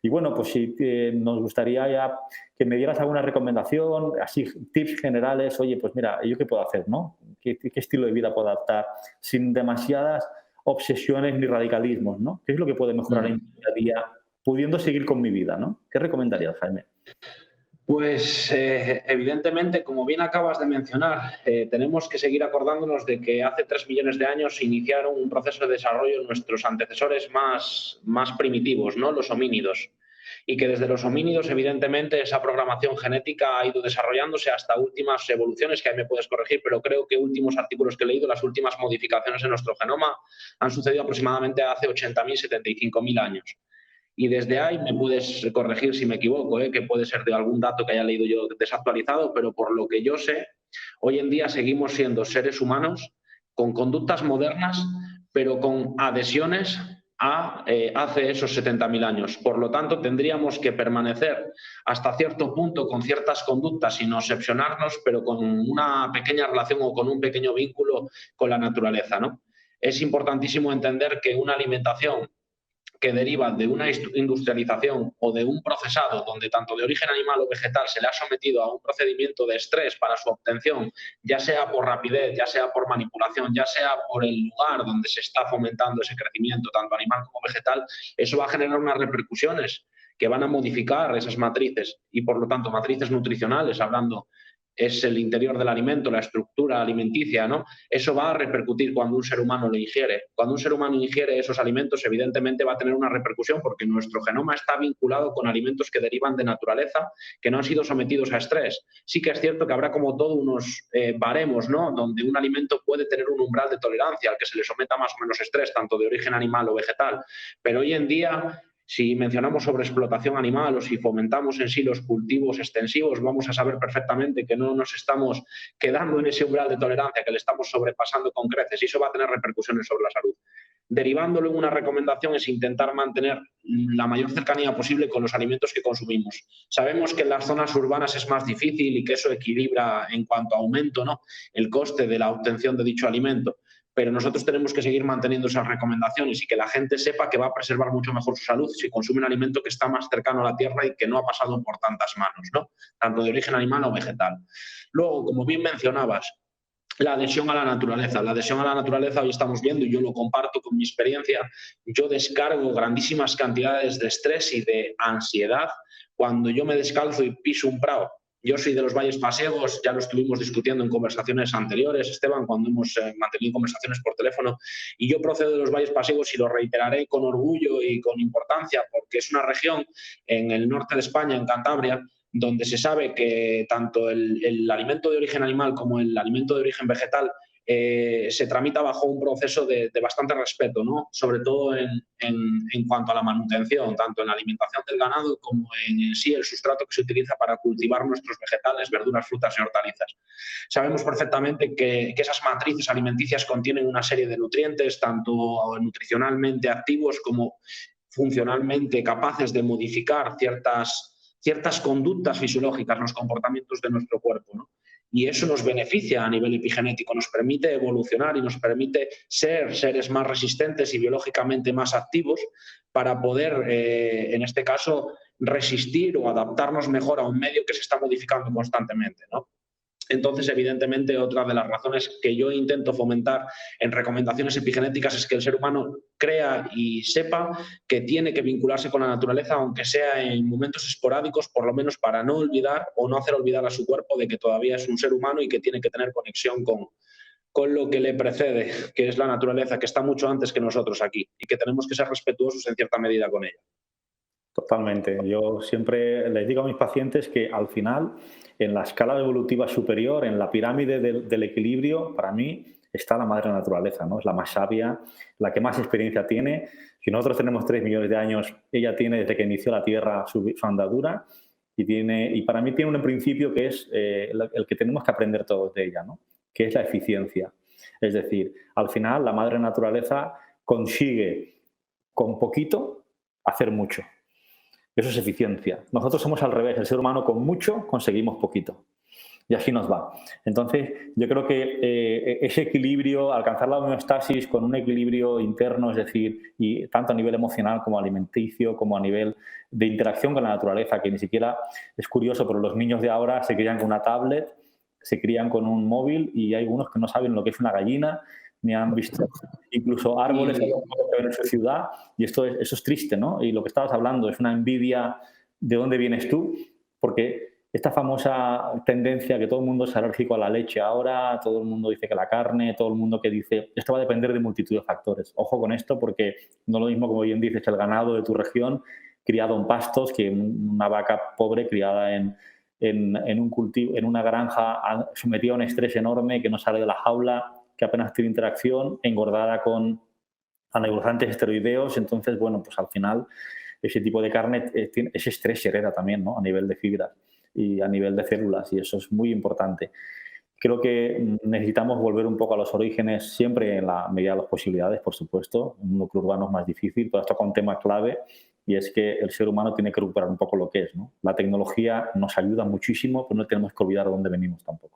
Y bueno, pues sí, nos gustaría ya que me dieras alguna recomendación, así tips generales. Oye, pues mira, ¿yo qué puedo hacer, no? ¿Qué estilo de vida puedo adaptar sin demasiadas obsesiones ni radicalismos, ¿no? ¿Qué es lo que puede mejorar en mi día a día pudiendo seguir con mi vida, ¿no? ¿Qué recomendarías, Jaime? Pues evidentemente, como bien acabas de mencionar, tenemos que seguir acordándonos de que hace 3 millones de años iniciaron un proceso de desarrollo nuestros antecesores más primitivos, ¿no? Los homínidos. Y que desde los homínidos, evidentemente, esa programación genética ha ido desarrollándose hasta últimas evoluciones, que ahí me puedes corregir, pero creo que últimos artículos que he leído, las últimas modificaciones en nuestro genoma han sucedido aproximadamente hace 80.000, 75.000 años. Y desde ahí me puedes corregir si me equivoco, que puede ser de algún dato que haya leído yo desactualizado, pero por lo que yo sé, hoy en día seguimos siendo seres humanos con conductas modernas, pero con adhesiones a hace esos 70.000 años. Por lo tanto, tendríamos que permanecer hasta cierto punto con ciertas conductas sin obsesionarnos, pero con una pequeña relación o con un pequeño vínculo con la naturaleza, ¿no? Es importantísimo entender que una alimentación que deriva de una industrialización o de un procesado donde tanto de origen animal o vegetal se le ha sometido a un procedimiento de estrés para su obtención, ya sea por rapidez, ya sea por manipulación, ya sea por el lugar donde se está fomentando ese crecimiento, tanto animal como vegetal, eso va a generar unas repercusiones que van a modificar esas matrices y por lo tanto matrices nutricionales, hablando es el interior del alimento, la estructura alimenticia, ¿no? Eso va a repercutir cuando un ser humano lo ingiere. Cuando un ser humano ingiere esos alimentos, evidentemente va a tener una repercusión porque nuestro genoma está vinculado con alimentos que derivan de naturaleza, que no han sido sometidos a estrés. Sí que es cierto que habrá como todos unos baremos, ¿no? Donde un alimento puede tener un umbral de tolerancia al que se le someta más o menos estrés, tanto de origen animal o vegetal. Pero hoy en día si mencionamos sobre explotación animal o si fomentamos en sí los cultivos extensivos, vamos a saber perfectamente que no nos estamos quedando en ese umbral de tolerancia, que le estamos sobrepasando con creces y eso va a tener repercusiones sobre la salud. Derivándolo en una recomendación es intentar mantener la mayor cercanía posible con los alimentos que consumimos. Sabemos que en las zonas urbanas es más difícil y que eso equilibra en cuanto a aumento, ¿no? El coste de la obtención de dicho alimento, pero nosotros tenemos que seguir manteniendo esas recomendaciones y que la gente sepa que va a preservar mucho mejor su salud si consume un alimento que está más cercano a la tierra y que no ha pasado por tantas manos, ¿no? Tanto de origen animal o vegetal. Luego, como bien mencionabas, la adhesión a la naturaleza. La adhesión a la naturaleza hoy estamos viendo, y yo lo comparto con mi experiencia, yo descargo grandísimas cantidades de estrés y de ansiedad cuando yo me descalzo y piso un prado. Yo soy de los valles pasiegos, ya lo estuvimos discutiendo en conversaciones anteriores, Esteban, cuando hemos mantenido conversaciones por teléfono, y yo procedo de los valles pasiegos y lo reiteraré con orgullo y con importancia, porque es una región en el norte de España, en Cantabria, donde se sabe que tanto el alimento de origen animal como el alimento de origen vegetal se tramita bajo un proceso de bastante respeto, ¿no? Sobre todo en cuanto a la manutención, tanto en la alimentación del ganado como en sí el sustrato que se utiliza para cultivar nuestros vegetales, verduras, frutas y hortalizas. Sabemos perfectamente que esas matrices alimenticias contienen una serie de nutrientes, tanto nutricionalmente activos como funcionalmente capaces de modificar ciertas conductas fisiológicas, los comportamientos de nuestro cuerpo, ¿no? Y eso nos beneficia a nivel epigenético, nos permite evolucionar y nos permite ser seres más resistentes y biológicamente más activos para poder, en este caso, resistir o adaptarnos mejor a un medio que se está modificando constantemente, ¿no? Entonces, evidentemente, otra de las razones que yo intento fomentar en recomendaciones epigenéticas es que el ser humano crea y sepa que tiene que vincularse con la naturaleza, aunque sea en momentos esporádicos, por lo menos para no olvidar o no hacer olvidar a su cuerpo de que todavía es un ser humano y que tiene que tener conexión con lo que le precede, que es la naturaleza, que está mucho antes que nosotros aquí y que tenemos que ser respetuosos en cierta medida con ella. Totalmente. Yo siempre les digo a mis pacientes que al final, en la escala evolutiva superior, en la pirámide del equilibrio, para mí está la madre naturaleza, ¿no? Es la más sabia, la que más experiencia tiene. Si nosotros tenemos 3 millones de años, ella tiene desde que inició la Tierra su andadura y para mí tiene un principio que es el que tenemos que aprender todos de ella, ¿no? Que es la eficiencia. Es decir, al final la madre naturaleza consigue con poquito hacer mucho. Eso es eficiencia. Nosotros somos al revés. El ser humano con mucho conseguimos poquito. y así nos va. Entonces, yo creo que ese equilibrio, alcanzar la homeostasis con un equilibrio interno, es decir, y tanto a nivel emocional como alimenticio, como a nivel de interacción con la naturaleza, que ni siquiera es curioso, pero los niños de ahora se crían con una tablet, se crían con un móvil y hay algunos que no saben lo que es una gallina, ni han visto incluso árboles Y en su ciudad, y eso es triste, ¿no? Y lo que estabas hablando es una envidia de dónde vienes tú, porque esta famosa tendencia que todo el mundo es alérgico a la leche ahora, todo el mundo dice que la carne, todo el mundo que dice, esto va a depender de multitud de factores. Ojo con esto porque no es lo mismo, como bien dices, el ganado de tu región criado en pastos que una vaca pobre criada en un cultivo, en una granja sometida a un estrés enorme que no sale de la jaula, que apenas tiene interacción, engordada con anabolizantes esteroideos. Entonces, bueno, pues al final ese tipo de carne, ese estrés se hereda también, ¿no? A nivel de fibras y a nivel de células, y eso es muy importante. Creo que necesitamos volver un poco a los orígenes, siempre en la medida de las posibilidades, por supuesto. Un núcleo urbano es más difícil, pero esto con un tema clave, y es que el ser humano tiene que recuperar un poco lo que es, ¿no? La tecnología nos ayuda muchísimo, pero no tenemos que olvidar de dónde venimos tampoco.